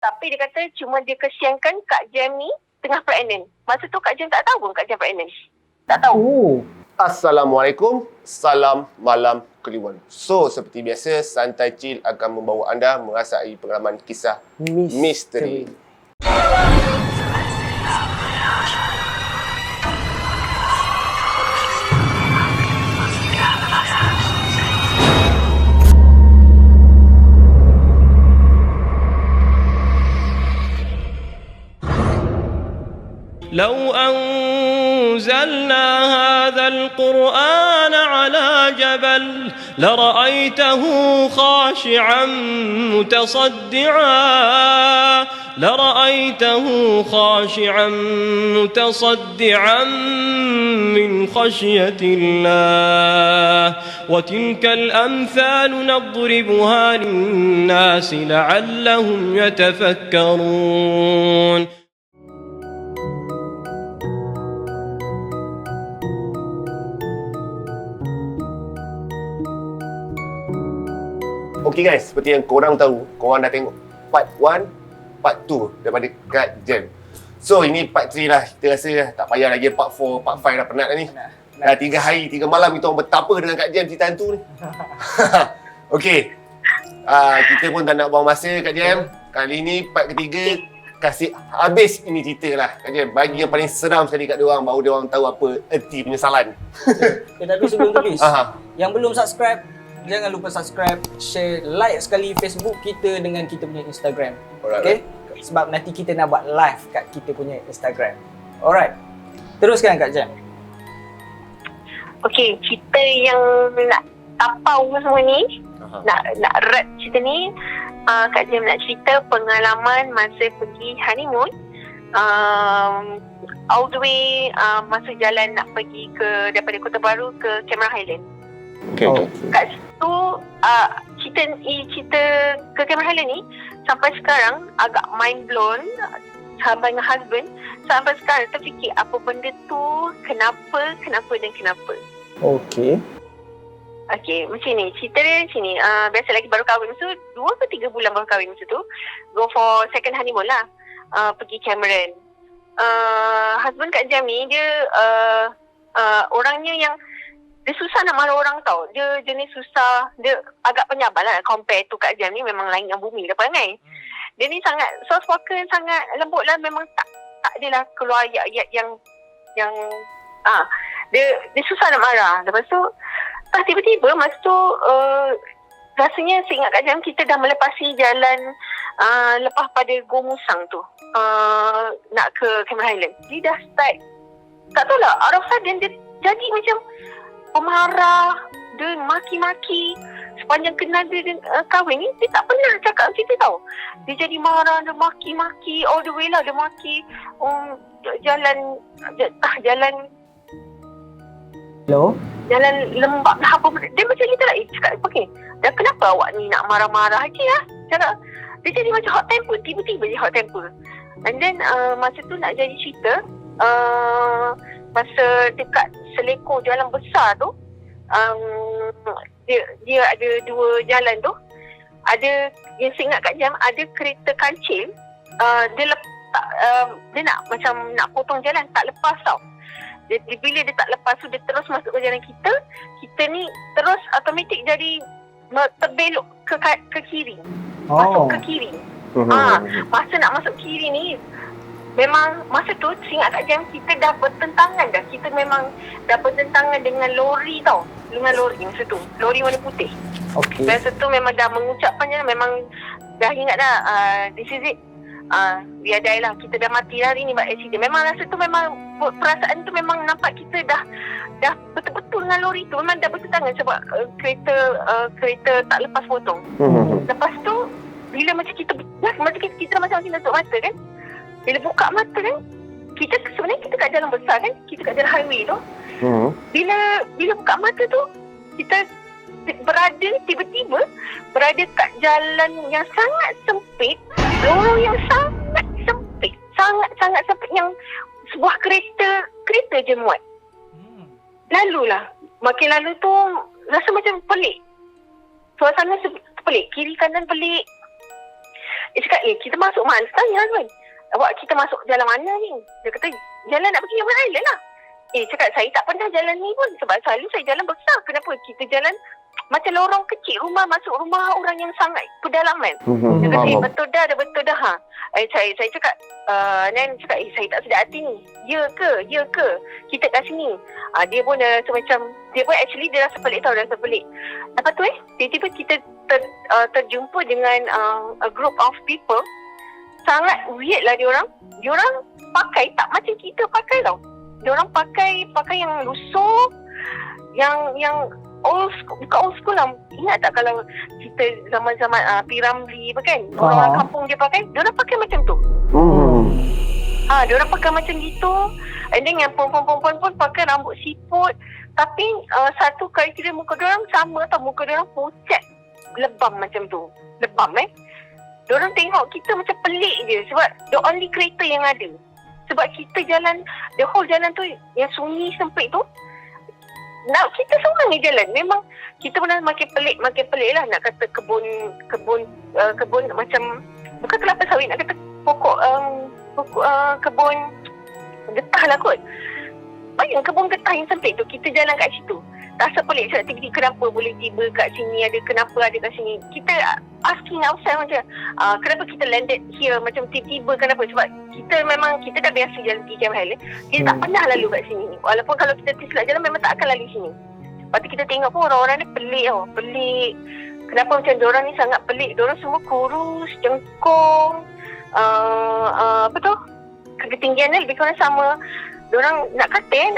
Tapi dia kata cuma dia kesiankan Kak Jem ni tengah pregnant. Masa tu Kak Jem tak tahu pun Kak Jem pregnant. Tak tahu. Assalamualaikum, salam malam Kliwon. So, seperti biasa, Santai Chill akan membawa anda merasai pengalaman kisah misteri. لو أنزلنا هذا القرآن على جبل لرأيته خاشعا متصدعا من خشية الله وتلك الأمثال نضربها للناس لعلهم يتفكرون. Okay guys, seperti yang korang tahu, korang dah tengok part 1, part 2 daripada Kak Jem. So ini part 3 lah, kita rasa tak payah lagi part 4, part 5 dah penat dah ni. Dah 3 hari, 3 malam kita orang bertapa dengan Kak Jem cerita hantu ni. Okay, kita pun tak nak buang masa Kak Jem. Kali ni part ketiga, kasih habis ini cerita lah Kak Jem. Bagi yang paling seram sekali kat diorang, baru diorang tahu apa erti penyesalan. Tapi sebelum tu yang belum subscribe, jangan lupa subscribe, share, like sekali Facebook kita dengan kita punya Instagram. Okay? Sebab nanti kita nak buat live kat kita punya Instagram. Alright. Teruskan Kak Jem. Okay, cerita yang nak tapau semua ni, nak rap cerita ni, Kak Jem nak cerita pengalaman masa pergi honeymoon. All the way masa jalan nak pergi daripada Kota Baru ke Cameron Highland. Okay. Kat situ cerita ke Cameron Highland ni sampai sekarang agak mind blown. Sampai dengan husband, sampai sekarang terfikir apa benda tu, kenapa. Okay, macam ni. Cerita dia macam ni. Biasa lagi baru kahwin masa tu, 2 ke 3 bulan baru kahwin masa tu. Go for second honeymoon lah. Pergi Cameron. Husband Kak Jem ni, dia orangnya yang dia susah nak marah orang tau. Dia jenis susah, dia agak penyabar lah compare tu Kak Jem ni, memang langit dengan bumi dah perangai. Dia ni sangat soft spoken, sangat lembut lah, memang tak adalah keluar ayat-ayat yang dia susah nak marah. Lepas tu tiba-tiba masa tu rasanya seingat Kak Jem kita dah melepasi jalan lepas pada Go Musang tu, nak ke Cameron Highland. Dia dah start, tak tahu lah, out of sudden dia jadi macam pemarah, dia maki-maki. Sepanjang kenal dia kahwin ni, dia tak pernah cakap macam tu tau. Dia jadi marah, dia maki-maki all the way lah. Dia maki jalan hello? Jalan lembab lah apa. Dia macam kita lah cakap, okay, dan kenapa awak ni nak marah-marah je lah. Cakap, dia jadi macam hot temper, tiba-tiba je hot temper. And then masa tu nak jadi cerita, masa dekat selekor jalan besar tu, dia ada 2 jalan tu. Ada yang saya ingat Kak Jem, ada kereta kancil, dia letak, dia nak macam nak potong jalan, tak lepas tau. Bila dia tak lepas tu, dia terus masuk ke jalan kita ni terus automatik jadi terbelok ke kiri. Masuk ke kiri. Masa nak masuk kiri ni, memang masa tu seingat Kak Jem kita dah bertentangan dah. Kita memang dah bertentangan dengan lori tau. Dengan lori masa tu. Lori warna putih. Okay. Masa tu memang dah mengucapkannya, memang dah ingat dah, this is it. Biadai lah, kita dah mati lah hari ni buat accident. Memang rasa tu, memang perasaan tu memang nampak kita dah betul-betul dengan lori tu. Memang dah bertentangan sebab kereta tak lepas potong. Lepas tu bila macam kita macam tutup mata kan, bila buka mata kan, kita sebenarnya kita kat jalan besar kan, kita kat jalan highway tu. Bila buka mata tu, kita tiba-tiba berada kat jalan yang sangat sempit, lorong yang sangat sempit, sangat sempit, yang sebuah kereta je muat. Lalulah, makin lalu tu rasa macam pelik. Suasana pelik, kiri kanan pelik. Cakap, kita masuk mana? Tanya kan. Awak kita masuk jalan mana ni? Dia kata, jalan nak pergi Yamana Island lah. Cakap, saya tak pernah jalan ni pun. Sebab selalu saya jalan besar. Kenapa? Kita jalan macam lorong kecil. Rumah masuk rumah orang yang sangat pedalaman. Dia kata, betul dah. Saya cakap, Nan cakap, saya tak sedar hati ni. Ya ke? Kita kat sini. Dia pun semacam, dia pun actually dia rasa pelik tau, Lepas tu tiba-tiba kita terjumpa dengan a group of people. Sangat weird lah diorang. Diorang pakai tak macam kita pakai tau. Diorang pakai yang lusuh, yang old school, bukan old school lah. Ingat tak kalau kita zaman-zaman P.Ramlee kan, orang kampung dia pakai, diorang pakai macam tu. Diorang pakai macam gitu. And then yang perempuan-perempuan pun pakai rambut siput. Tapi satu kriteria muka diorang sama tau, muka diorang pucat, lebam macam tu. Diorang tengok kita macam pelik je sebab the only kereta yang ada. Sebab kita jalan, the whole jalan tu yang sunyi sempit tu, kita seorang ni jalan. Memang kita pernah makin pelik lah. Nak kata kebun macam, bukan kelapa sawit, nak kata pokok kebun getah lah kot. Bayang kebun getah yang sempit tu, kita jalan kat situ. Rasa pelik sebab tiba-tiba kenapa boleh tiba kat sini, kenapa ada kat sini. Kita asking ourselves macam, kenapa kita landed here, macam tiba-tiba kenapa. Sebab kita dah biasa jalan pergi Camp Highland. Kita tak pernah lalu kat sini. Walaupun kalau kita tersilap jalan memang tak akan lalu sini. Lepas tu kita tengok pun orang-orang ni pelik tau. Pelik. Kenapa macam diorang ni sangat pelik. Diorang semua kurus, jengkong. Apa tu? Ketinggian dia lebih kurang sama. Diorang nak kata yang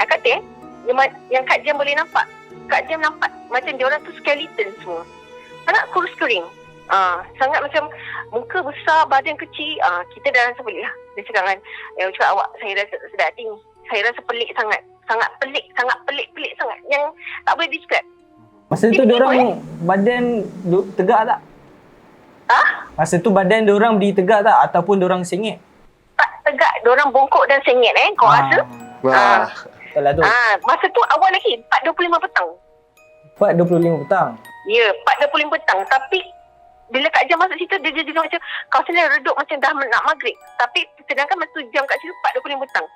Kak Jam boleh nampak. Kak Jam nampak macam diorang tu skeleton semua. Sangat kurus kering. Sangat macam muka besar, badan kecil. Kita dah rasa pelik lah. Dia cakap kan, cakap awak, saya rasa sedar hati ni. Saya rasa pelik sangat. Sangat pelik sangat. Yang tak boleh describe. Masa tu diorang badan tegak tak? Masa tu badan diorang berdiri tegak tak? Ataupun diorang sengit? Tak tegak. Diorang bongkok dan sengit kau rasa? Betul lah tu. Masa tu awal lagi 4.25 petang. 4.25 petang? Ya, 4.25 petang. Tapi bila Kak Jam masuk situ, dia jadi macam kawasan redup macam dah nak maghrib. Tapi sedangkan masa tu jam kat situ 4.25 petang.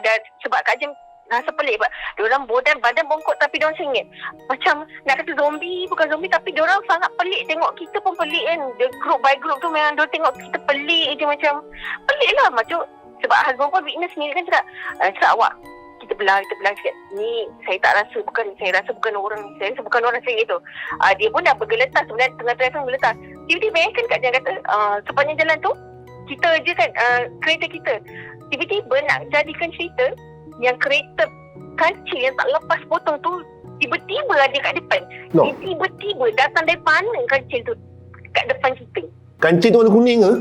Dan sebab Kak Jam rasa pelik sebab diorang badan bongkok tapi diorang sengit. Macam nak kata zombie, bukan zombie, tapi diorang sangat pelik. Tengok kita pun pelik kan. Dia group by group tu memang diorang tengok kita pelik je, macam pelik lah. Macam sebab husband pun witness sendiri kan, cakap awak, kita belah sikit. Ni saya rasa bukan orang sengit tu. Dia pun dah bergeletas sebenarnya, tengah driving bergeletas. Tiba-tiba kan Kak Jan kata sepanjang jalan tu kita je kan kereta kita tiba-tiba nak jadikan cerita yang kereta kancil yang tak lepas potong tu tiba-tiba ada kat depan. Tiba-tiba datang dari mana kancil tu kat depan kita. Kancil tu warna kuning ke?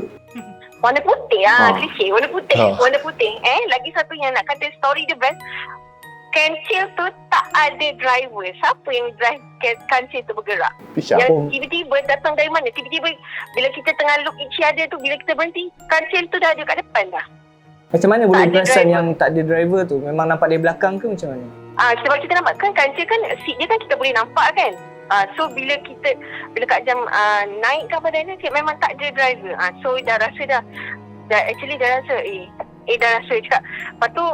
Warna putih klise, warna putih. Lagi satu yang nak kata story dia best. Kancil tu tak ada driver. Siapa yang drive kancil tu bergerak? Yang tiba-tiba datang dari mana? Tiba-tiba bila kita tengah look each other tu, bila kita berhenti, kancil tu dah ada kat depan dah. Macam mana boleh perasan yang tak ada driver tu? Memang nampak dari belakang ke macam mana? Sebab kita nampak kan kancil kan, seat dia kan kita boleh nampak kan. So bila Kak Jam naik ke badan dia, memang tak ada driver. So dah rasa actually dah rasa dah rasa cakap. Lepas tu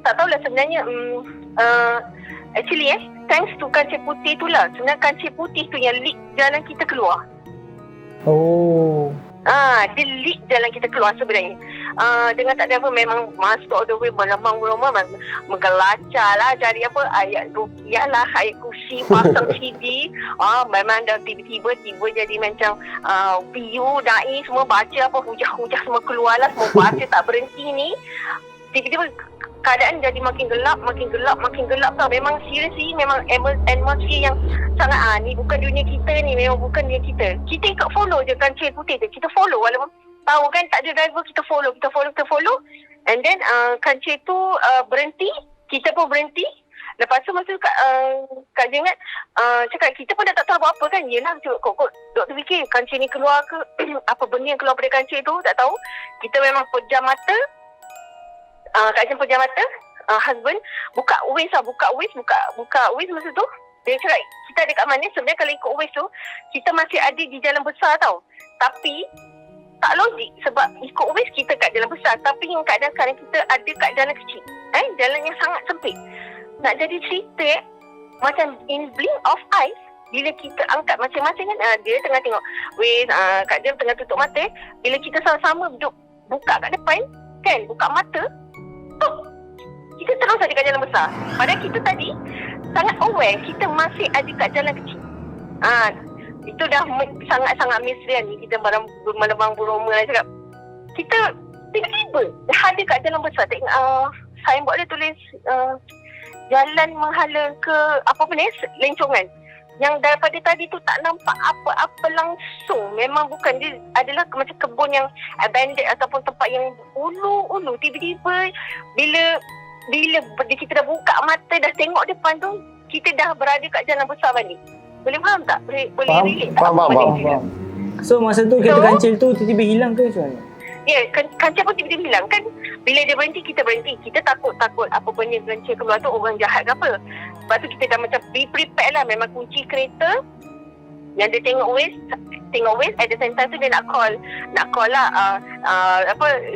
tak tahulah sebenarnya actually thanks to kancil putih tu lah. Sebenarnya kancil putih tu yang lead jalan kita keluar. Dia lead jalan kita keluar sebenarnya. Dengan tak ada apa, memang masuk all the way berlambang-lambang, menggelacah lah, cari apa, ayat rukiah lah, ayat kursi, pasang CD. Memang dah tiba-tiba jadi macam view, da'i semua baca apa, hujah-hujah semua keluar lah, semua baca tak berhenti ni. Tiba-tiba keadaan jadi makin gelap tau. Memang seriously, memang atmosphere yang sangat ni bukan dunia kita ni, memang bukan dunia kita. Kita ikut follow je kancil putih tu. Kita follow walaupun tahu kan tak ada driver, kita follow. And then kancil tu berhenti, kita pun berhenti. Lepas tu masa Kak Jengat cakap, kita pun dah tak tahu buat apa kan. Yelah, kok dok terfikir kancil ni keluar ke apa benda yang keluar dari kancil tu, tak tahu. Kita memang pejam mata. Kak Jen pejam mata. Husband buka Waze masa tu. Dia cakap kita ada kat mana. Sebenarnya kalau ikut Waze tu kita masih ada di jalan besar tau. Tapi tak logik sebab ikut Waze kita kat jalan besar tapi yang kadang-kadang kita ada kat jalan kecil. Jalan yang sangat sempit. Nak jadi cerita macam in blink of eyes bila kita angkat masing-masing kan dia tengah tengok Waze, Kak Jem tengah tutup mata. Bila kita sama-sama duduk buka kat depan kan, buka mata, kita terus ada kat jalan besar. Padahal kita tadi sangat aware kita masih ada kat jalan kecil. Itu dah sangat-sangat mislead ni. Kita menerbang burung lah cakap. Kita tiba-tiba dah ada kat jalan besar. Tengok signboard dia tulis jalan menghala ke apa ni, Lencongan. Yang daripada tadi tu tak nampak apa-apa langsung. Memang bukan, dia adalah macam kebun yang abandoned ataupun tempat yang ulu-ulu. Tiba-tiba bila kita dah buka mata, dah tengok depan tu, kita dah berada kat jalan besar balik. Boleh faham tak? Boleh relate tak? Faham. So masa tu kereta kancil tu tiba-tiba hilang ke macam mana? Ya, kancil pun tiba-tiba hilang kan. Bila dia berhenti, kita berhenti. Kita takut apa benda kancil keluar tu orang jahat ke apa. Lepas tu kita dah macam be prepared lah. Memang kunci kereta yang dia tengok Waze at the same time tu dia nak call lah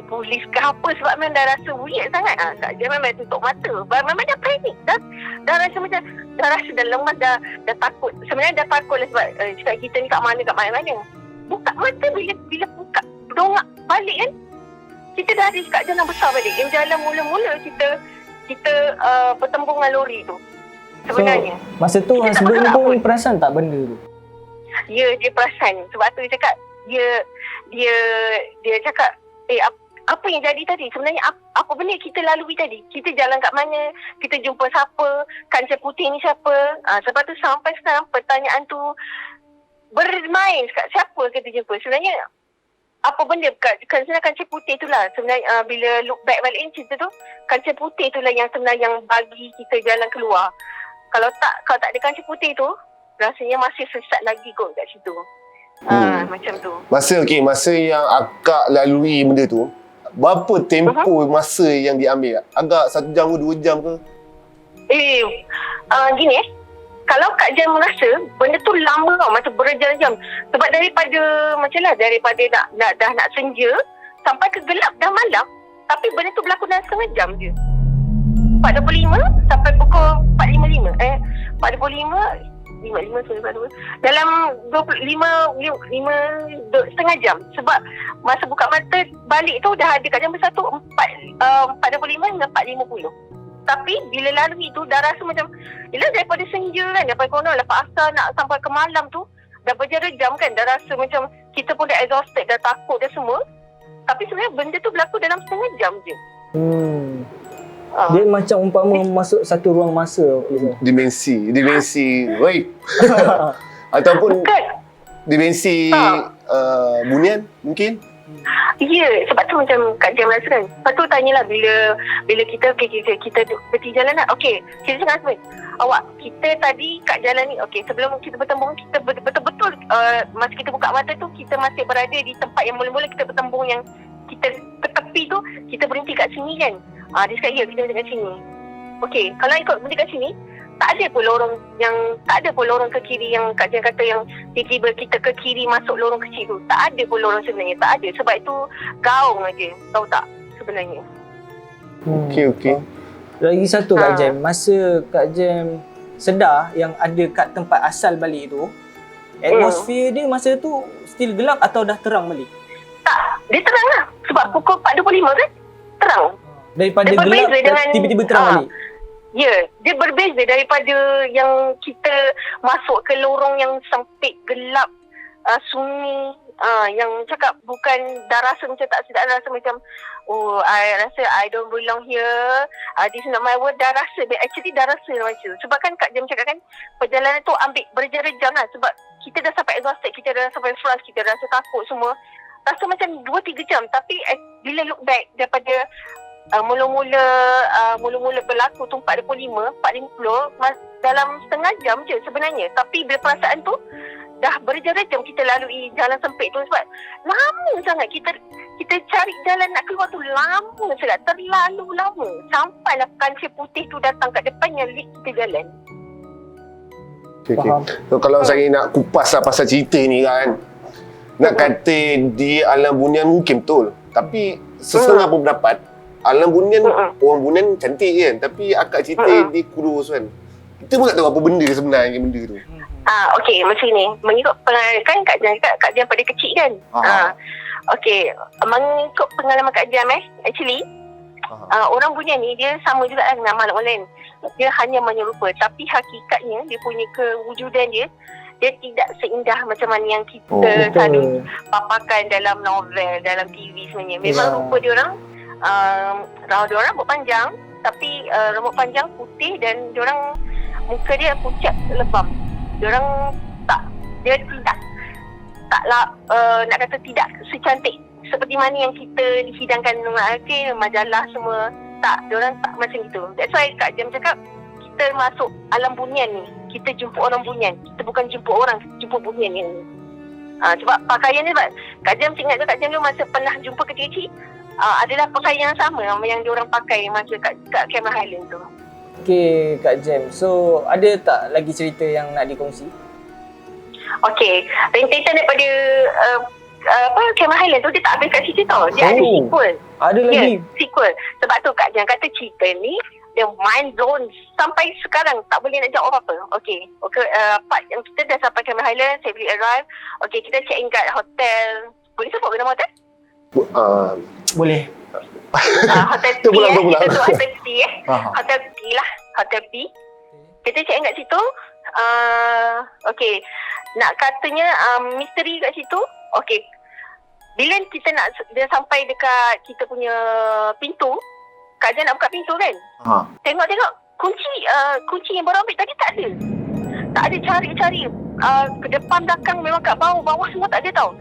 polis ke apa sebab memang dah rasa weird sangat. Dia memang tutup mata. Memang dah panik. Dah rasa macam dah lemas, dah takut. Sebenarnya dah takut lah sebab cakap kita ni kat mana. Buka mata bila buka dongak balik kan, kita dah ada kat jalan besar balik. Yang jalan mula-mula kita bertembung dengan lori tu sebenarnya. So, masa tu husband pun perasan tak benda tu? Ya, dia perasan. Sebab tu dia cakap dia cakap apa yang jadi tadi sebenarnya, apa benda kita lalui tadi, kita jalan kat mana, kita jumpa siapa, kancil putih ni siapa. Sebab tu sampai sekarang pertanyaan tu bermain, siapa kita jumpa sebenarnya, apa benda sebenarnya kancil putih tu lah sebenarnya. Bila look back balik cerita tu, kancil putih tu lah yang sebenarnya yang bagi kita jalan keluar. Kalau tak ada kancil putih tu, rasanya masih sesat lagi kot kat situ. Macam tu. Masa yang akak lalui benda tu, berapa tempoh masa yang diambil? Agak 1 jam ke 2 jam ke? Gini kalau Kak Jem merasa benda tu lama tau, macam berjam-jam. Sebab daripada nak senja sampai ke gelap dah malam, tapi benda tu berlaku dalam setengah jam je. 4.25 sampai pukul 4.55. 4.55 dalam 5 setengah jam. Sebab masa buka mata balik tu dah ada kat jam besar tu 4.45 hingga 4.50. Tapi bila lalui tu dah rasa macam yelah, daripada senja kan, daripada konon lepas asar nak sampai ke malam tu dah berjam-jam kan, dah rasa macam kita pun dah exhausted, dah takut dah semua. Tapi sebenarnya benda tu berlaku dalam setengah jam je. Dia macam umpama masuk satu ruang masa. Dimensi woi. Ataupun bukan. Dimensi bunian mungkin. Ya, sebab tu macam Kak Jem rasa kan. Lepas tu tanyalah bila kita berhenti jalan lah. Okey, kita cakap husband, awak, kita tadi kat jalan ni, okey, sebelum kita bertembung, kita betul-betul masa kita buka mata tu, kita masih berada di tempat yang mula-mula kita bertembung, yang kita ke tepi tu, kita berhenti kat sini kan. Dia cakap, ya, kita berhenti kat sini. Okey, kalau ikut berhenti kat sini, tak ada pun lorong ke kiri yang Kak Jem kata yang tiba-tiba kita ke kiri masuk lorong kecil tu. Tak ada pun lorong sebenarnya, tak ada. Sebab itu gaung aja, tahu tak sebenarnya. Okey. Lagi satu Kak Jem, masa Kak Jem sedar yang ada kat tempat asal balik tu, atmosphere dia masa tu still gelap atau dah terang balik? Tak, dia terang lah. Sebab pukul 4.25 kan, terang. Daripada gelap tiba-tiba terang balik? Ya, dia berbeza daripada yang kita masuk ke lorong yang sempit, gelap, sunyi, yang cakap bukan, dah rasa macam tak sedap, rasa macam I rasa I don't belong here, this is not my world, dah rasa, actually dah rasa macam. Sebab kan Kak Jem cakap kan, perjalanan tu ambil berjam-jam lah, sebab kita dah sampai exhausted, kita dah sampai frust, kita dah rasa takut semua, rasa macam 2-3 jam. Tapi bila look back daripada mula-mula berlaku tu 4.50 dalam setengah jam je sebenarnya. Tapi bila perasaan tu dah berjam-jam kita lalui jalan sempit tu, sebab lama sangat kita cari jalan nak keluar tu, lama sangat, terlalu lama, sampailah kancil putih tu datang kat depan yang lead kita jalan. Okay. So, kalau saya nak kupas lah pasal cerita ni kan, Nak kata di Alam Bunian mungkin betul. Tapi sesetengah pun pendapat, Alam Bunian, orang Bunian cantik kan. Tapi akak cerita dia kurus kan. Kita pun tak tahu apa benda sebenarnya benda tu. Okey, macam ni. Mengikut pengalaman kan Kak Jam pada kecil kan. Okey, mengikut pengalaman Kak Jam actually orang Bunian ni dia sama juga dengan makhluk lain. Dia hanya menyerupa, tapi hakikatnya dia punya kewujudan dia tidak seindah macam mana yang kita selalu paparkan dalam novel, dalam TV sebenarnya. Memang rupa dia orang rambut panjang, tapi rambut panjang putih dan dia orang muka dia pucat lebam. Dia tidak nak kata tidak secantik seperti mana yang kita dihidangkan majalah semua. Tak, dia orang tak macam itu. That's why Kak Jam cakap kita masuk alam bunian ni. Kita jumpa orang bunian. Kita bukan jumpa orang, kita jumpa bunian ni. Sebab pakaian ni, Kak Jam ingat ke Kak Jam dulu masa pernah jumpa kecil-kecil adalah pakaian yang sama yang dia orang pakai masa kat Cameron Highland tu. Okay, Kak Jam. So, ada tak lagi cerita yang nak dikongsi? Okay, rentetan daripada Cameron Highland tu dia tak habis kat situ tau. Dia ada sequel. Ada lagi? Sequel. Sebab tu Kak Jam kata cerita ni dia mind blown sampai sekarang tak boleh nak jawab apa. Okay, part yang kita dah sampai Cameron Highland, safely arrive. Okay, kita check in kat hotel. Boleh sebut nama hotel? Boleh. Hotel P kita tu Hotel P Hotel P lah. Hotel P. Kita check in kat situ. Okay, nak katanya misteri kat situ. Okay, bila kita nak dia sampai dekat kita punya pintu, Kak Jan nak buka pintu kan. Tengok kunci yang baru ambil tadi tak ada. Tak ada, cari-cari ke depan belakang, memang kat bawah semua tak ada tau.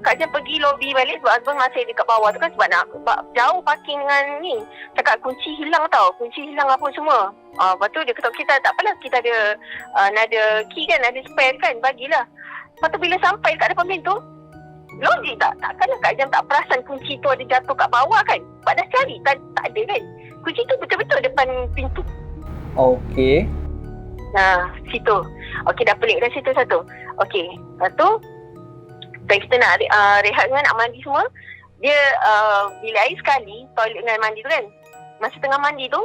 Kak Jan pergi lobby balik sebab husband masih dekat bawah tu kan, sebab nak jauh parking dengan ni. Cakap kunci hilang tau, kunci hilang apa semua. Lepas tu dia kata kita tak apalah, kita ada key kan, ada spare kan, bagilah. Lepas tu bila sampai kat depan pintu, logik tak? Takkanlah Kak Jam tak perasan kunci tu ada jatuh kat bawah kan? Sebab dah cari, tak ada kan? Kunci tu betul-betul depan pintu. Okey. Situ. Okey, dah pelik dah situ satu. Okey, lepas tu kita nak rehat dengan nak mandi semua. Dia bilik air sekali, toilet dengan mandi tu kan. Masa tengah mandi tu,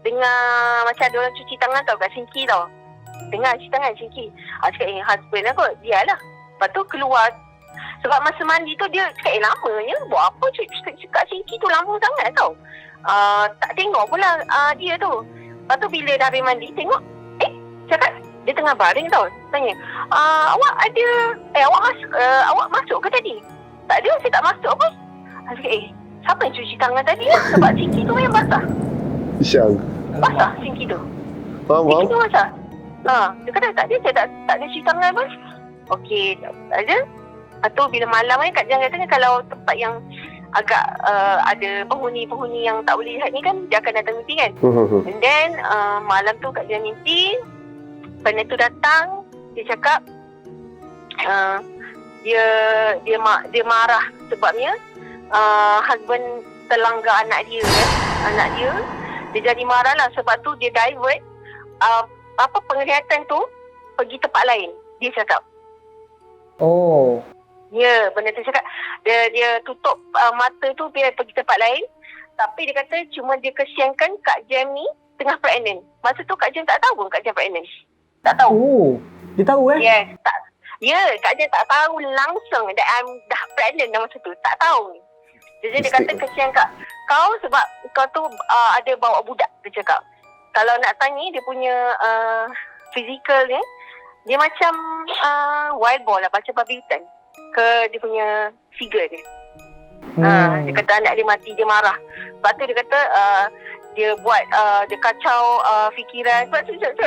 dengar macam ada orang cuci tangan tau kat sinki tau. Dengar cuci tangan sinki. Cakap husband lah kot, dia lah. Lepas tu keluar. Sebab masa mandi tu dia cakap lamanya. Buat apa cakap sinki tu lama sangat tau. Tak tengok pula dia tu. Lepas tu bila dah habis mandi, tengok. Cakap dia tengah baring tau. Tanya, awak ada, awak masuk ke tadi? Tak ada, saya tak masuk apa. Cakap, siapa yang cuci tangan tadi lah? Sebab sinki tu yang basah. Syang. Basah sinki tu. Faham? Sinki tu basah. Dia kata tak ada, saya tak ada cuci tangan pun. Okey, tak ada. Lepas tu bila malam ni Kak Jan katanya kalau tempat yang agak ada penghuni yang tak boleh lihat ni kan, dia akan datang mimpi kan. And then malam tu Kak Jan mimpi, benda tu datang, dia cakap dia marah sebabnya husband terlanggar anak dia. Dia jadi marah lah, sebab tu dia divert penglihatan tu pergi tempat lain, dia cakap. Ya, benda tu cakap dia tutup mata tu biar pergi tempat lain. Tapi dia kata cuma dia kesiankan Kak Jam ni tengah pregnant. Masa tu Kak Jam tak tahu pun Kak Jam pregnant. Tak tahu. Dia tahu Yes, tak. Ya, Kak Jam tak tahu langsung that I'm dah pregnant masa tu. Tak tahu. Jadi dia kata kesian kau sebab kau tu ada bawa budak, dia cakap. Kalau nak tanya dia punya physical ni, dia macam wild boar lah, macam babi hutan ke dia punya figure dia. Dia kata anak dia mati, dia marah. Lepas tu dia kata dia buat dia kacau fikiran. Sebab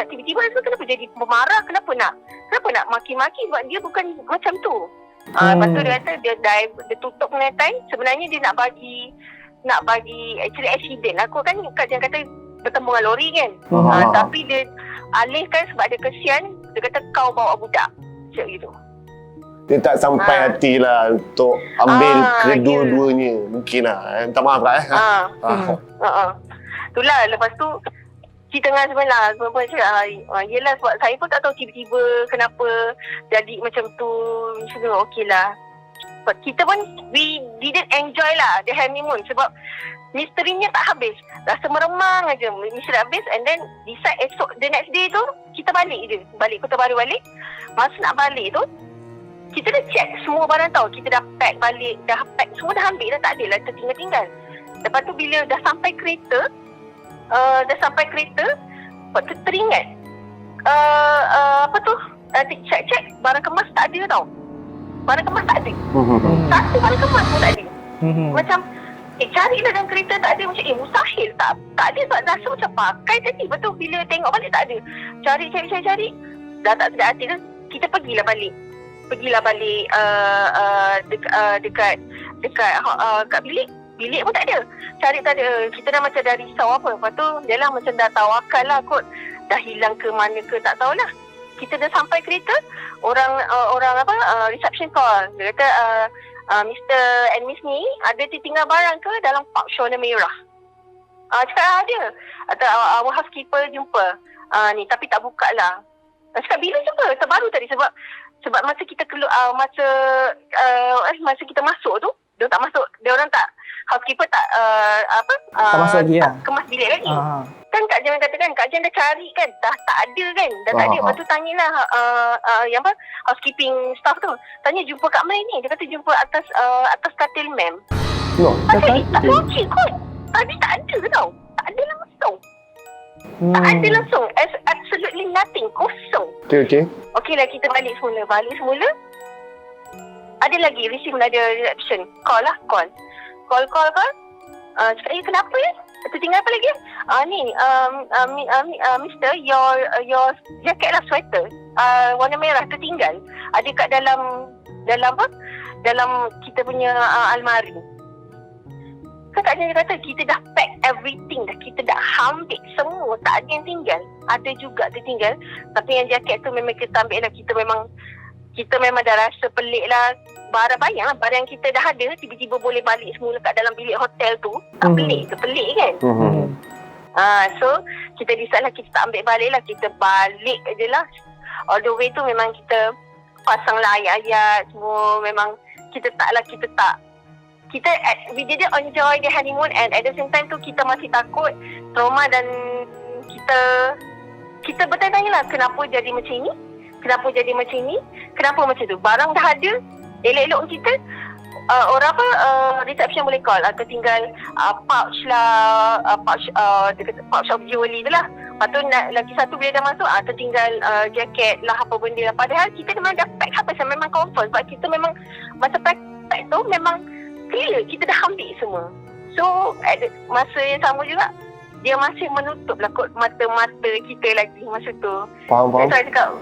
tiba-tiba kenapa jadi pemarah, kenapa nak maki-maki, sebab dia bukan macam tu. Lepas tu dia kata dia tutup penglihatan. Sebenarnya dia nak bagi actually accident. Aku kan Kak Jan kata bertemu dengan lori kan. Tapi dia alihkan sebab dia kesian. Dia kata kau bawa budak. Macam gitu. Dia tak sampai hati lah untuk ambil kedua-duanya. Mungkin lah. Minta maaf lah. Itulah, lepas tu kita dengan husband lah. Husband cakap, yelah sebab saya pun tak tahu tiba-tiba kenapa jadi macam tu. Macam tu, okey lah. kita pun we didn't enjoy lah the honeymoon sebab misterinya tak habis. Rasa meremang aja mesti dah habis, and then decide esok the next day tu kita balik je. Balik Kota Baru balik. Masa nak balik tu kita dah check semua barang tau. Kita dah pack balik, dah pack semua dah ambil dah, tak ada lah tertinggal-tinggal. Lepas tu bila dah sampai kereta, lepas tu teringat check barang kemas tak ada tau. Barang kemas tak ada. Satu barang kemas pun tak ada. Macam carilah dalam kereta tak ada. Macam mustahil tak ada. Sebab rasa macam pakai tadi. Betul bila tengok balik tak ada. Cari dah tak sedap hati kan. Kita pergilah balik dekat bilik pun tak ada. Cari tak ada. Kita dah macam dah risau apa. Lepas tu dia lah macam dah tawakal lah kot. Dah hilang ke mana ke tak tahulah. Kita dah sampai kereta, orang reception call. Dia kata Mr. and Miss ni ada tertinggal barang ke dalam pouch warna merah. Cakap ada. Atau our housekeeper jumpa. Ni tapi tak buka lah. Cakap bila jumpa? Terbaru tadi sebab masa kita keluar masa kita masuk tu, dia tak masuk. Dia orang tak, housekeeper tak tak masuk lagi lah. Kemas bilik lagi. Kan Kak Jan katakan, Kak Jan dah cari kan, dah tak ada kan, dah tak ada. Lepas tu tanyalah housekeeping staff tu, tanya jumpa Kak Mai ni. Dia kata jumpa atas katil ma'am. Tak logik kot. Tadi tak ada tau. Tak ada langsung. Tak ada langsung. Absolutely nothing. Kosong. Okay lah, kita balik semula. Ada lagi receive ada reception. Call. Cakap, kenapa ya? Tertinggal apa lagi? Mister, your jacket lah, sweater warna merah tertinggal. Ada kat dalam kita punya almari. Kak Jan kata kita dah pack everything dah. Kita dah ambil semua. Tak ada yang tinggal. Ada juga tertinggal. Tapi yang jaket tu memang kita ambil lah. Kita memang dah rasa pelik lah. Bayang lah, barang yang kita dah ada tiba-tiba boleh balik semula kat dalam bilik hotel tu. Tak pelik kan? So kita decide lah, kita tak ambil balik lah. Kita balik je lah. All the way tu memang kita pasang lah ayat-ayat semua. Memang kita we didn't enjoy the honeymoon, and at the same time tu kita masih takut, trauma, dan kita bertanya-tanya lah, kenapa jadi macam ni, kenapa macam tu. Barang dah ada, elok-elok kita reception boleh call, tertinggal pouch lah, pouch of jewelry tu lah. Lepas tu lagi satu bila dah masuk tertinggal jaket lah, apa benda lah. Padahal kita memang dah pack habis, memang confirm. Sebab kita memang masa pack tu memang clear, kita dah ambil semua. So masa yang sama juga, dia masih menutup lah kot mata-mata kita lagi masa tu. Faham. Saya cakap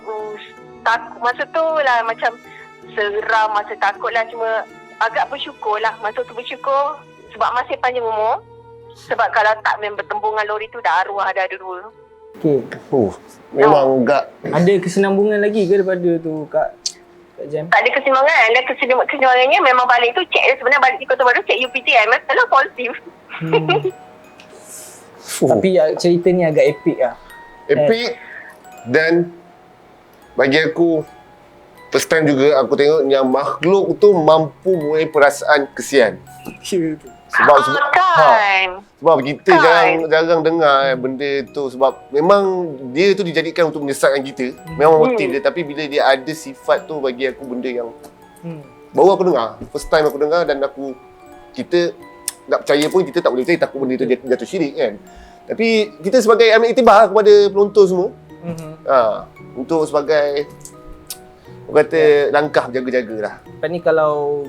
takut masa tu lah, macam seram, masa takut lah. Cuma agak bersyukur lah masa tu, bersyukur sebab masih panjang umur. Sebab kalau tak memang bertembung dengan lori tu, dah arwah dah ada dua. Okay. Memang enggak. Ada kesinambungan lagi ke daripada tu Kak Jan? Tak ada kesimbangan. Dan kesimbangannya memang balik tu check. Sebenarnya balik di Kota Baru check UPTM. Kalau positif. Tapi cerita ni agak epic lah. Epic. Dan bagi aku, first time juga aku tengok yang makhluk tu mampu mempunyai perasaan kesian. Sebab sebab kita jarang dengar benda tu. Sebab memang dia tu dijadikan untuk menyesatkan kita. Memang motif dia. Tapi bila dia ada sifat tu, bagi aku benda yang baru aku dengar. First time aku dengar, dan kita nak percaya pun kita tak boleh percaya, takut benda tu jatuh syirik kan. Tapi kita sebagai ambil iktibar kepada penonton semua. Untuk sebagai langkah berjaga-jaga lah. Lepas ni kalau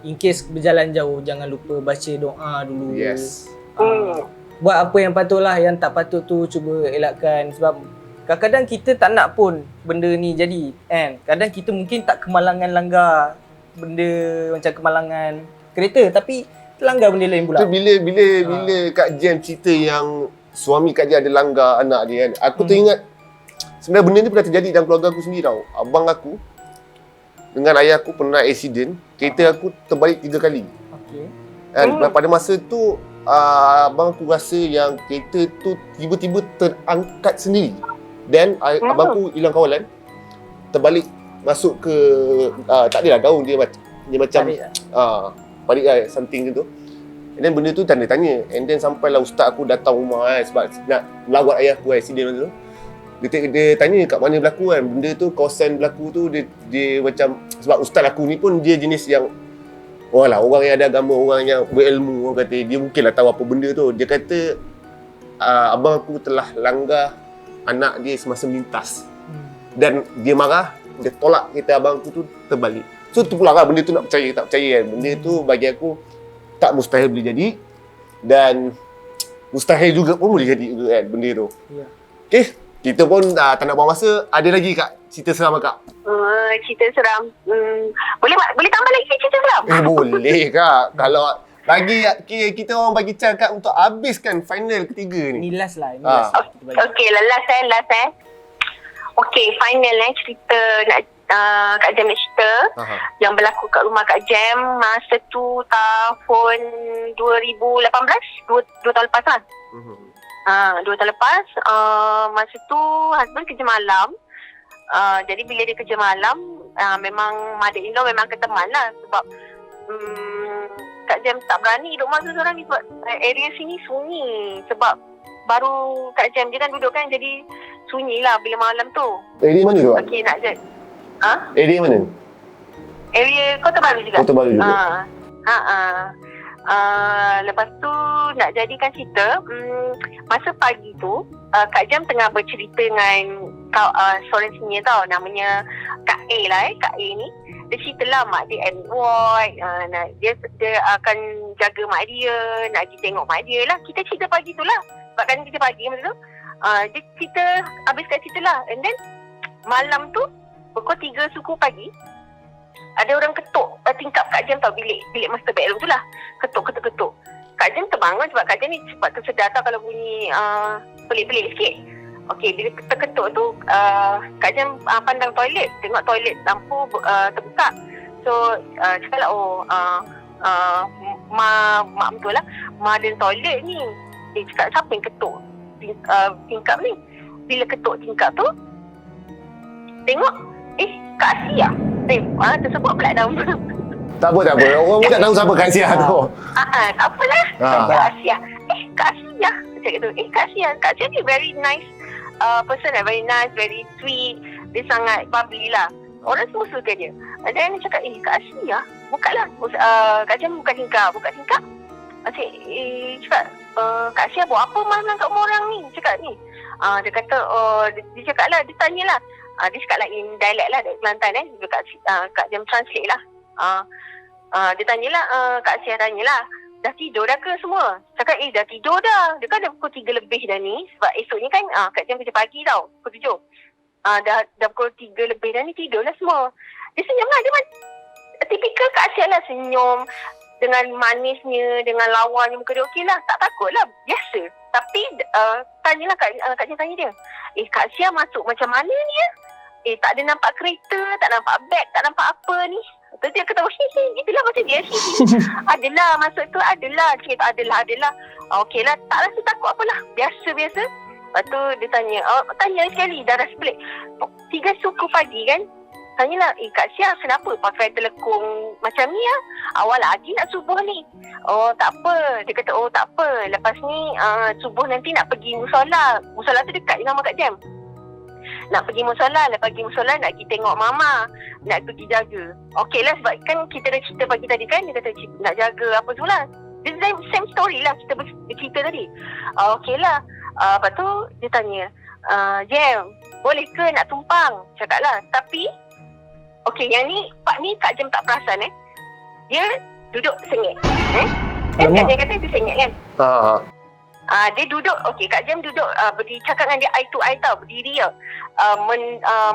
in case berjalan jauh, jangan lupa baca doa dulu. Yes. Buat apa yang patut lah, yang tak patut tu cuba elakkan. Sebab kadang-kadang kita tak nak pun benda ni jadi kan. Kadang kita mungkin tak kemalangan langgar benda macam kemalangan kereta, tapi terlanggar benda lain pula. Bila Kak Jan cerita yang suami Kak Jan ada langgar anak dia kan, aku teringat sebenarnya benda ni pernah terjadi dalam keluarga aku sendiri tau. Abang aku dengan ayah aku pernah accident, kereta aku terbalik 3 kali. Dan pada masa tu abang aku rasa yang kereta tu tiba-tiba terangkat sendiri. Dan abang aku hilang kawalan, terbalik masuk ke tak adalah gaung dia Dia macam Tarik lah. parik lah, something gitu. And then benda tu tanda tanya. And then sampailah ustaz aku datang rumah sebab nak melawat ayah aku accident tu. Dia tanya kat mana berlaku kan. Benda tu, kawasan berlaku tu dia macam, sebab ustaz aku ni pun dia jenis yang orang yang ada agama, orang yang berilmu, orang kata dia mungkinlah tahu apa benda tu. Dia kata abang aku telah langgar anak dia semasa melintas. Dan dia marah, dia tolak kereta abang aku tu terbalik. So tu pula kan benda tu nak percaya tak percaya kan. Benda tu bagi aku tak mustahil boleh jadi dan mustahil juga pun boleh jadi juga kan benda tu. Ya. Okay, kita pun tak nak buang masa. Ada lagi Kak cerita seram Kak? Cerita seram. Boleh tambah lagi cerita seram? Boleh Kak. Kalau lagi kita orang bagi chance Kak untuk habiskan final ketiga ni. Ini last lah. Ini last lah kita bagi. Okay, last. Okay, final cerita nak Kak Jam nak cerita yang berlaku kat rumah Kak Jam masa tu tahun 2018, 2 tahun lepas lah. 2 tahun lepas, masa tu husband kerja malam. Jadi bila dia kerja malam, memang mother-in-law memang keteman lah sebab Kak Jam tak berani duduk masa seorang ni sebab area sini sunyi. Sebab baru Kak Jam je kan duduk kan, jadi sunyi lah bila malam tu. Area mana tu? Okay, nak je. Area mana? Area Kota Baru juga. Kota Baru juga. Lepas tu nak jadikan cerita, masa pagi tu Kak Jam tengah bercerita dengan seorang senior tau, namanya Kak A lah Kak A ni. Dia cerita lah mak dia admit ward, dia akan jaga mak dia, nak pergi tengok mak dia lah. Kita cerita pagi tu lah, sebab kan kita pagi masa tu. Dia cerita, habiskan cerita lah. And then malam tu pukul 3 suku pagi, ada orang ketuk tingkap Kak Jam tau, bilik master bedroom tu lah. Ketuk. Kak Jam terbangun sebab Kak Jam ni cepat tersedar tau kalau bunyi pelik-pelik sikit. Okey, bila ketuk tu Kak Jam pandang toilet, tengok toilet lampu terbuka. So cakap lah, mak betul lah, mak ada toilet ni. Dia cakap siapa yang ketuk tingkap ni. Bila ketuk tingkap tu, tengok Kak Asia. Tersebut pula nama. Tak apa. Orang pun tak tahu siapa Kak Asia tu. Tak apalah. Kak Asia. Kak Asia. Cakap tu. Kak Asia. Kak Asia ni very nice person lah. Very nice, very sweet. Dia sangat bubbly lah. Orang semua suka dia. Dan dia cakap, Kak Asia, buka lah. Kak Asia buka tingkap. Cakap, Kak Asia buat apa malam kat rumah orang ni? Cakap ni. Dia kata, dia cakap lah, dia tanya lah. Dia cakap lah in dialect lah, dari Kelantan Kak Jam translate lah. Dia tanyalah, Kak Asia tanyalah, dah tidur dah ke semua? Cakap, dah tidur dah. Dia kan dah pukul 3 lebih dah ni. Sebab esoknya kan Kak Jam kerja pagi tau, pukul 7. Dah pukul 3 lebih dah ni, tidur lah semua. Dia senyum lah, dia tipikal Kak Asia lah, senyum dengan manisnya, dengan lawanya muka dia okey lah, tak takut lah, biasa. Tapi tanyalah Kak Jam tanya dia, Kak Asia masuk macam mana ni ya? Tak ada nampak kereta, tak nampak beg, tak nampak apa ni. Lepas dia ketawa, itulah macam dia. Adalah, masuk tu adalah. Cik, adalah. Okey lah, tak rasa takut apalah. Biasa. Lepas tu dia tanya sekali, dah rasa pelik. 3 suku pagi kan, tanyalah, Kak Sia kenapa pakai telekung macam ni ya? Awal lagi nak subuh ni. Tak apa. Dia kata, tak apa. Lepas ni subuh nanti nak pergi musola. Musola tu dekat dengan Mak Kak Jam. Nak pergi musola, lepas pergi musola nak pergi tengok mama, nak pergi jaga. Okey lah, sebab kan kita dah cerita pagi tadi kan, dia kata nak jaga apa semua lah. Dia same story lah kita bercerita tadi. Okey lah. Lepas tu dia tanya, Jam, boleh ke nak tumpang? Cakap lah. Tapi okey, yang ni Pak ni Kak Jam tak perasan dia duduk sengit. Kak Jam kata dia sengit kan. Dia duduk, okey, Kak Jam duduk berdiri, cakap dengan dia eye to eye tau, berdiri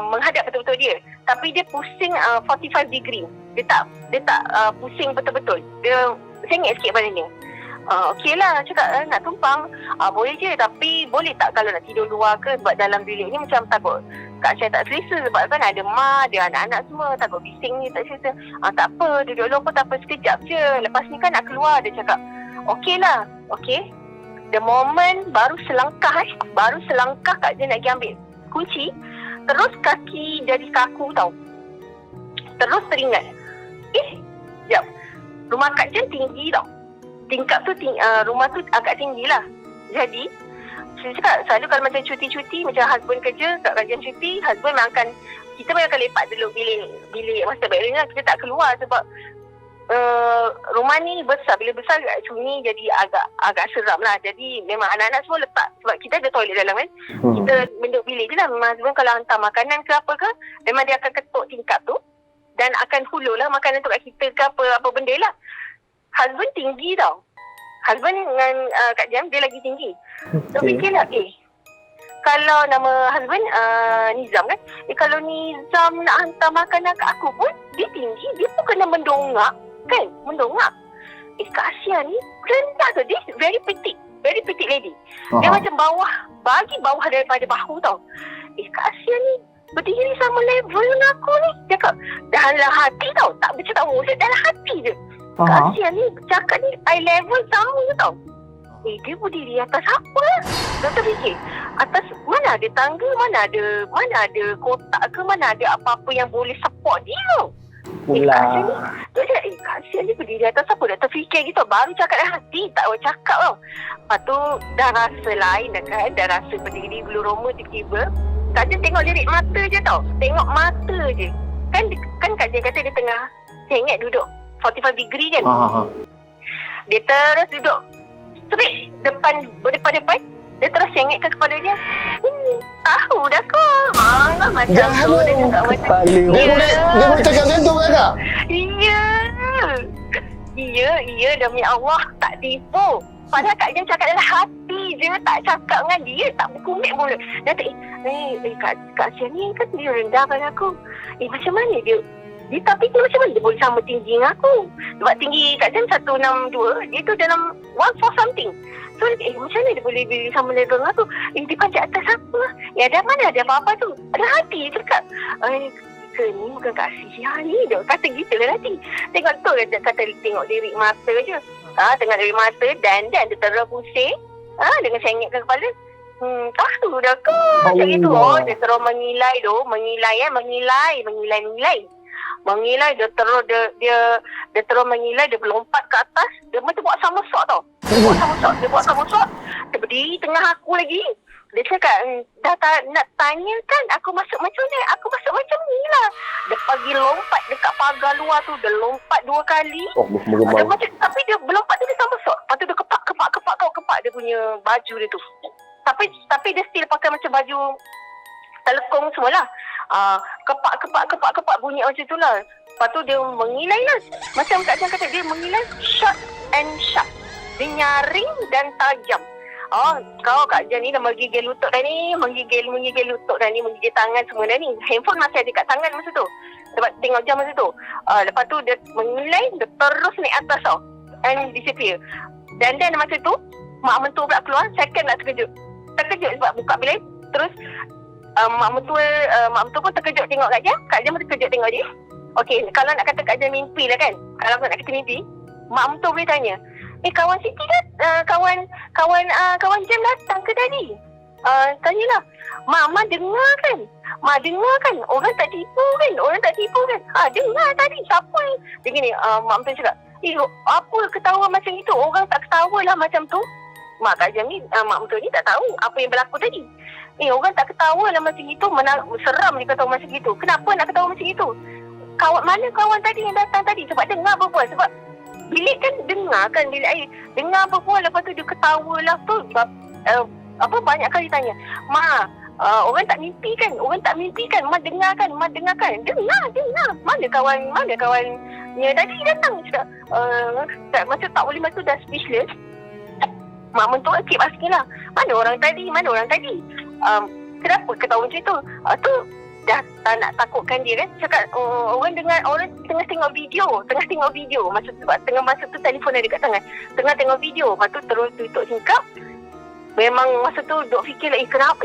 menghadap betul-betul dia. Tapi dia pusing 45 degree. Dia tak pusing betul-betul. Dia sengit sikit badan dia. Okey lah, cakap nak tumpang. Boleh je, tapi boleh tak kalau nak tidur luar ke? Sebab dalam bilik ni macam takut Kak Syah tak selesa. Sebab kan ada mak, ada anak-anak semua. Takut bising ni tak selesa. Tak apa, duduk luar pun tak apa, sekejap je. Lepas ni kan nak keluar. Dia cakap, okey lah, okey. The moment baru selangkah Kak Jen nak pergi ambil kunci, terus kaki jadi kaku tau. Terus teringat, rumah Kak Jen tinggi tau. Tingkap tu rumah tu agak tinggi lah. Jadi saya cakap selalu kalau macam cuti-cuti, macam husband kerja, Kak Jen cuti, husband kita memang akan lepak dulu bilik master bedroom lah. Kita tak keluar sebab rumah ni besar. Bila besar sunyi jadi agak seram lah. Jadi memang anak-anak semua letak, sebab kita ada toilet dalam kan. Kita bentuk bilik je lah. Memang husband kalau hantar makanan ke apa ke, memang dia akan ketuk tingkap tu dan akan hulur lah makanan tu kat kita ke apa benda lah. Husband tinggi tau. Husband dengan Kak Jam dia lagi tinggi. So fikirlah kalau nama husband Nizam kan, kalau Nizam nak hantar makanan kat aku pun dia tinggi, dia pun kena mendongak kan, mendongak. Kak ni rendah tu, dia very petite lady. Dia macam bagi bawah daripada bahu tau. Kak ni berdiri sama level dengan aku ni. Cakap dalam hati tau, tak bercakap mulut, dalam hati je. Kak ni cakap ni eye level sama je tau. Dia berdiri atas apa? Doktor fikir, atas mana ada tangga, mana ada kotak ke, mana ada apa-apa yang boleh support dia. Kasihan ni berdiri atas apa? Doktor fikir gitu, baru cakap dalam hati, tak boleh cakap tau. Lepas tu dah rasa lain dah kan, dah rasa berdiri bulu roma tiba-tiba. Kak Jen tengok lirik mata je tau, tengok mata je. Kan Kak Jen kata dia tengah sengit duduk 45 degree kan. Dia terus duduk straight berdepan, dia terus sengit ke kepala dia. Tahu dah kau. Macam tu dia cakap macam Dia boleh cakap macam tu kan? Ya, demi Allah tak tipu. Padahal Kak Jen cakap dalam hati je, tak cakap dengan dia, tak berkumit mulut. Dia kata, Kak Jen ni kan dia rendah pada aku. Macam mana dia tapi macam mana dia boleh sama tinggi dengan aku? Sebab tinggi Kak Jen 162, dia tu dalam 1.4 something. So macam mana dia boleh sama level dengan aku? Dia panjat atas apa? Ada mana ada apa-apa tu? Ada hati dia cakap. Ni bukan Kak Sia ni. Dia kata gitu lah nanti. Tengok tu dia kata tengok lirik mata je. Tengok lirik mata dan dia terus pusing. Dengan sengit ke kepala. Tahu dah kau. Macam itu. Dia terus mengilai tu. Mengilai dia terus mengilai, dia berlompat ke atas, dia macam buat somersault tau. Dia buat somersault. Dia berdiri tengah aku lagi. Dia cakap, dah nak tanya kan aku masuk macam ni? Aku masuk macam ni lah. Dia pergi lompat dekat pagar luar tu, dia lompat 2 kali. Tapi dia berlompat tu dia somersault. Lepas tu dia kepak dia punya baju dia tu. Tapi dia still pakai macam baju telekong semualah. Kepak bunyi macam tu lah. Lepas tu dia mengilai lah. Macam Kak Jen kata, dia mengilai short and sharp. Dia nyaring dan tajam. Kau Kak Jen ni dah menggigil lutut dah ni. Menggigil lutut dah ni. Menggigil tangan semua dah ni. Handphone masih ada kat tangan masa tu. Sebab tengok jam masa tu. Lepas tu dia mengilai, dia terus naik atas tau. And disappear. Dan masa tu mak mentua pula keluar. Second nak terkejut sebab buka bilik. Terus mak mentua pun terkejut tengok Kak Jen pun terkejut tengok dia. Okey, kalau nak kata Kak Jen mimpi lah kan. Kalau nak kata mimpi, mak mentua boleh tanya, kawan Siti kan, kawan Jen datang ke tadi? Tanyalah, Mak dengar kan? Orang tak tipu kan? Dengar tadi, siapa ni? Dia gini, mak mentua cakap, apa ketawa macam itu? Orang tak ketawa lah macam tu. Mak Kak Jen ni, mak mentua ni tak tahu apa yang berlaku tadi. Orang tak ketawa lah macam itu. Seram dia ketawa macam itu. Kenapa nak ketawa macam itu? Mana kawan tadi yang datang tadi? Sebab dengar berbual. Sebab bilik kan dengar kan, bilik air dengar berbual. Lepas tu dia ketawa lah tu. Banyak kali tanya, Mak, orang tak mimpi kan? Mak dengar kan? Dengar. Mana kawannya tadi datang? Masa tak boleh, masa tu dah speechless. Mak mentua keep asking lah, mana orang tadi? Kenapa ketawa macam tu? Tu dah tak nak takutkan dia kan. Cakap orang tengah tengok video. Masa tu telefon ada kat tangan. Tengah tengok video. Lepas tu terus tutup tingkap. Memang masa tu duk fikir lah, kenapa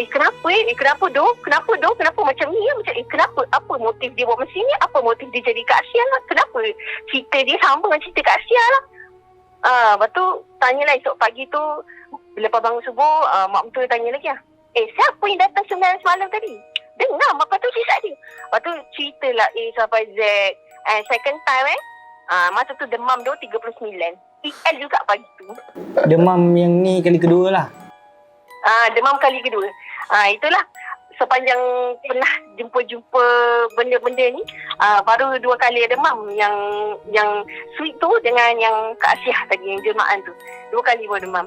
macam ni? Macam kenapa? Apa motif dia buat macam ni? Apa motif dia jadi Kak Sia lah? Kenapa cerita dia sambung dengan cerita Kak Sia lah? Lepas tu tanyalah esok pagi tu, lepas bangun subuh, mak mentua tanya lagi lah, siapa yang datang semalam tadi? Dengar, lepas tu cerita dia. Lepas tu cerita lah A sampai Z. And second time Masa tu demam dia 39. PL juga pagi tu. Demam yang ni kali kedua lah. Demam kali kedua. Itulah sepanjang pernah jumpa benda-benda ni, baru 2 kali demam. Yang sweet tu dengan yang Kak Asiah tadi, yang jelmaan tu. 2 kali baru demam.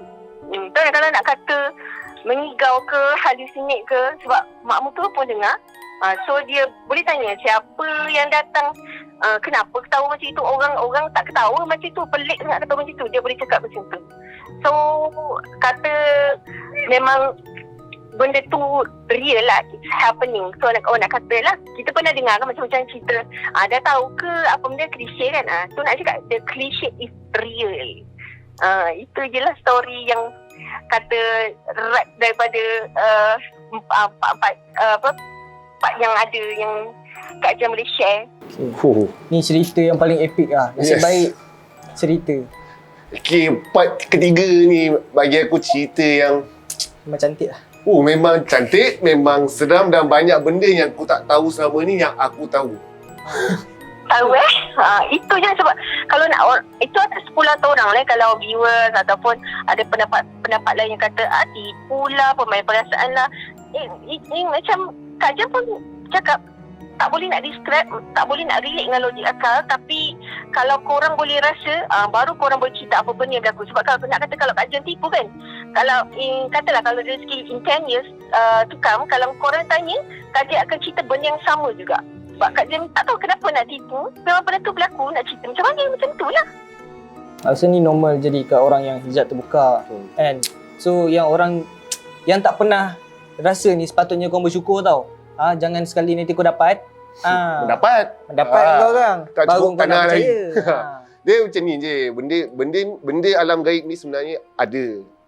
Tu kalau nak kata mengigau ke, halusinate ke, sebab mak muka pun dengar. So dia boleh tanya siapa yang datang, kenapa ketawa macam itu, orang tak ketawa macam tu, pelik nak ketawa macam tu, dia boleh cakap macam tu. So kata memang benda tu real lah, it's happening. So nak kata lah, kita pernah dengar kan macam-macam cerita, dah tahu ke apa benda klise kan. So nak cakap the cliche is real. Itu je lah story yang kata rap daripada part yang ada yang Kak Jam boleh share. Ni cerita yang paling epic lah. Nasib baik cerita. Part ketiga ni bagi aku cerita yang Memang cantik lah. Memang cantik, memang seram dan banyak benda yang aku tak tahu selama ni yang aku tahu. Tahu itu je sebab kalau nak, itu ada 10 orang lah kalau viewers ataupun ada pendapat lain yang kata tipu lah, pemain perasaan lah. Macam Kak Jam pun cakap tak boleh nak describe, tak boleh nak relate dengan logik akal, tapi kalau korang boleh rasa, baru korang boleh cerita apa benda yang berlaku. Sebab kalau nak kata kalau Kak Jam tipu kan, kalau katalah kalau rezeki in 10 years to come, kalau korang tanya, Kak Jam akan cerita benda yang sama juga. Sebab Kak Jam tak tahu kenapa nak tipu, memang benda tu berlaku, nak cerita macam mana, macam tu lah. Rasa ni normal jadi kat orang yang hijab terbuka kan. So yang orang yang tak pernah rasa ni sepatutnya kau bersyukur tau. Jangan sekali nanti kau dapat Mendapat kau orang tak baru cukup kau nak tanah lagi. percaya. Dia macam ni je, benda alam gaib ni sebenarnya ada.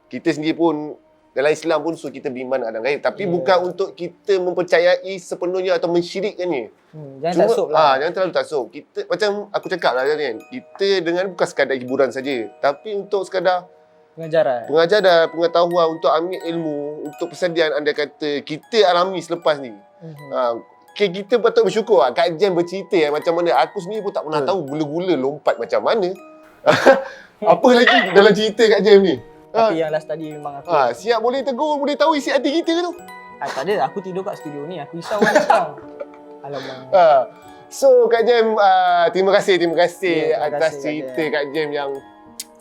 Kita sendiri pun dalam Islam pun suruh kita beriman alam gaib, tapi bukan untuk kita mempercayai sepenuhnya atau mensyirikkannya. Jangan taksub lah. Jangan terlalu taksub. Kita macam aku cakap lah kan, kita dengan bukan sekadar hiburan saja, tapi untuk sekadar pengajar dan pengetahuan, untuk ambil ilmu, untuk persediaan anda kata kita alami selepas ni. Kita patut bersyukur lah. Kak Jam bercerita macam mana. Aku sendiri pun tak pernah tahu gula-gula lompat macam mana. Apa lagi dalam cerita Kak Jam ni? Tapi yang last tadi memang aku siap boleh tegur, boleh tahu isi hati kita tu. tak ada, aku tidur kat studio ni, aku risau kan sekarang. Alamak. So Kak Jam, terima kasih atas kasih, cerita Kak Jam yang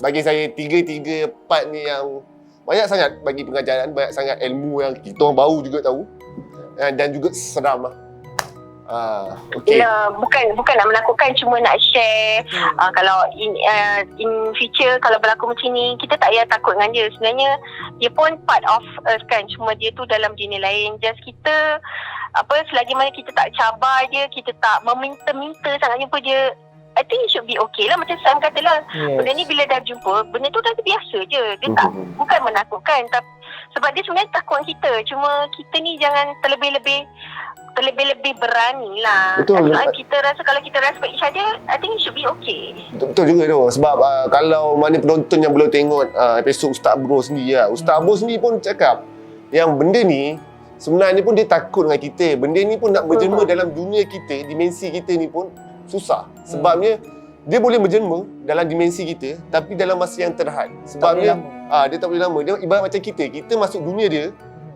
bagi saya tiga part ni yang banyak sangat bagi pengajaran, banyak sangat ilmu yang kita orang baru juga tahu dan juga seram lah. Okay. Bukan nak menakutkan, cuma nak share. Kalau in future kalau berlaku macam ni, kita tak payah takut dengan dia. Sebenarnya dia pun part of us kan, cuma dia tu dalam dunia lain. Just kita selagi mana kita tak cabar dia, kita tak meminta-minta sangat jumpa dia, I think it should be okay lah. Macam Sam kata lah, benda ni bila dah jumpa, benda tu dah biasa je. Dia tak, bukan menakutkan, tapi sebab dia sebenarnya takut kita. Cuma kita ni jangan terlebih-lebih berani lah. Betul. Kita rasa kalau kita respect each other, I think it should be okay. Betul juga tu. Sebab kalau mana penonton yang belum tengok episod Ustaz Bro sendiri lah. Ustaz Bro sendiri pun cakap yang benda ni sebenarnya pun dia takut dengan kita. Benda ni pun nak berjelma dalam dunia kita, dimensi kita ni pun susah. Sebabnya dia boleh berjelma dalam dimensi kita, tapi dalam masa yang terhad. Sebabnya dia tak boleh lama. Dia ibarat macam kita masuk dunia dia,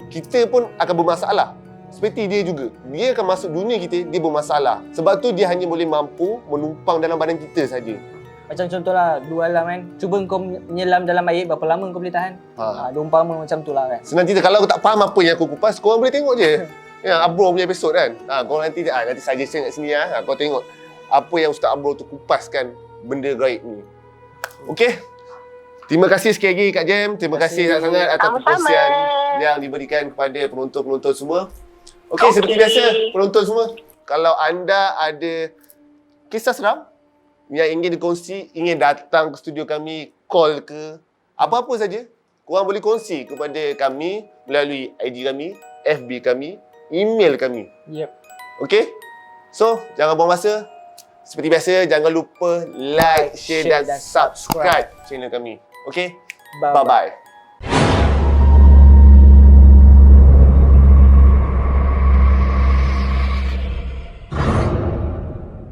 kita pun akan bermasalah. Seperti dia juga, dia akan masuk dunia kita, dia bermasalah. Sebab tu dia hanya boleh mampu menumpang dalam badan kita saja. Macam contohlah, dua alam kan, cuba kau menyelam dalam air, berapa lama kau boleh tahan? Dia umpama macam tu lah kan. Senang cerita, kalau kau tak faham apa yang aku kupas, korang boleh tengok je yang Abro punya episod kan. Korang nanti suggestion kat sini kau tengok apa yang Ustaz Abro tu kupaskan benda gaib ni. Okey. Terima kasih sekali lagi Kak Jam. Terima kasih sangat atas perkongsian yang diberikan kepada penonton-penonton semua. Okey, seperti biasa penonton semua, kalau anda ada kisah seram yang ingin dikongsi, ingin datang ke studio kami, call ke, apa-apa saja, korang boleh kongsi kepada kami melalui IG kami, FB kami, email kami. Okey? So, jangan buang masa. Seperti biasa, jangan lupa like, share dan subscribe channel kami. Okey? Bye-bye.